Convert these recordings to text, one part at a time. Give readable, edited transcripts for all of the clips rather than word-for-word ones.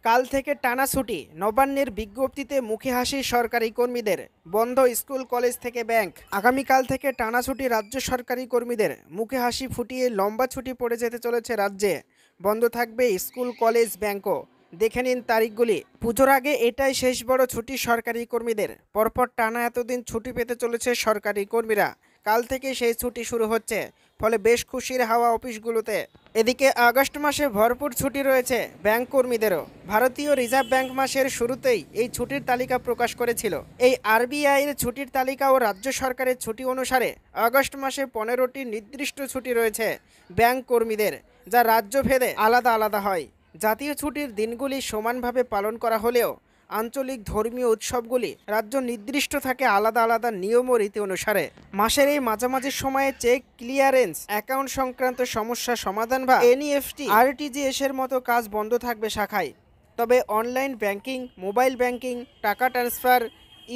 কাল থেকে টানা ছুটি, নবান্নের বিজ্ঞপ্তিতে মুখে হাসি সরকারি কর্মীদের। বন্ধ স্কুল কলেজ থেকে ব্যাংক। আগামীকাল থেকে টানা ছুটি রাজ্য সরকারি কর্মীদের। মুখে হাসি ফুটিয়ে লম্বা ছুটি পড়ে যেতে চলেছে রাজ্যে। বন্ধ থাকবে স্কুল কলেজ ব্যাংকও। দেখে নিন তারিখগুলি। পুজোর আগে এটাই শেষ বড় ছুটি সরকারি কর্মীদের। পরপর টানা এতদিন ছুটি পেতে চলেছে সরকারি কর্মীরা। কাল থেকে সেই ছুটি শুরু হচ্ছে, ফলে বেশ খুশির হাওয়া অফিসগুলোতে। এদিকে আগস্ট মাসে ভরপুর ছুটি রয়েছে ব্যাংক কর্মীদেরও। ভারতীয় রিজার্ভ ব্যাংক মাসের শুরুতেই এই ছুটির তালিকা প্রকাশ করেছিল। এই আরবিআইয়ের ছুটির তালিকা ও রাজ্য সরকারের ছুটি অনুসারে আগস্ট মাসে 15টি নির্দিষ্ট ছুটি রয়েছে ব্যাংক কর্মীদের, যা রাজ্য ভেদে আলাদা আলাদা হয়। জাতীয় ছুটির দিনগুলি সমানভাবে পালন করা হলেও আঞ্চলিক ধর্মীয় উৎসবগুলি রাজ্য নির্দিষ্ট থাকে আলাদা আলাদা নিয়ম ও রীতি অনুসারে। মাসের এই মাঝামাঝি সময়ে চেক ক্লিয়ারেন্স, অ্যাকাউন্ট সংক্রান্ত সমস্যা সমাধান বা এনইএফটি, আরটিজিএস এর মতো কাজ বন্ধ থাকবে শাখায়। তবে অনলাইন ব্যাংকিং, মোবাইল ব্যাংকিং, টাকা ট্রান্সফার,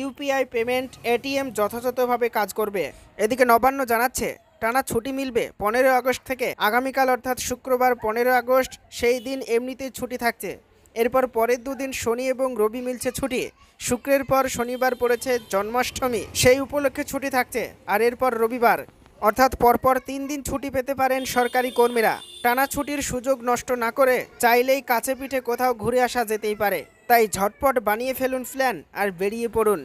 ইউপিআই পেমেন্ট, এটিএম যথাযথভাবে কাজ করবে। এদিকে নবান্ন জানাচ্ছে, টানা ছুটি মিলবে 15 আগস্ট থেকে। আগামীকাল অর্থাৎ শুক্রবার 15 আগস্ট, সেই দিন এমনিতেই ছুটি থাকছে। এরপর পরের দুদিন শনি এবং রবি মিলছে ছুটি। শুক্রের পর শনিবার পড়েছে জন্মাষ্টমী, সেই উপলক্ষে ছুটি থাকছে। আর এরপর রবিবার, অর্থাৎ পরপর 3 দিন ছুটি পেতে পারেন সরকারি কর্মীরা। টানা ছুটির সুযোগ নষ্ট না করে চাইলেই কাছে পিঠে কোথাও ঘুরে আসা যেতেই পারে। তাই ঝটপট বানিয়ে ফেলুন প্ল্যান আর বেরিয়ে পড়ুন।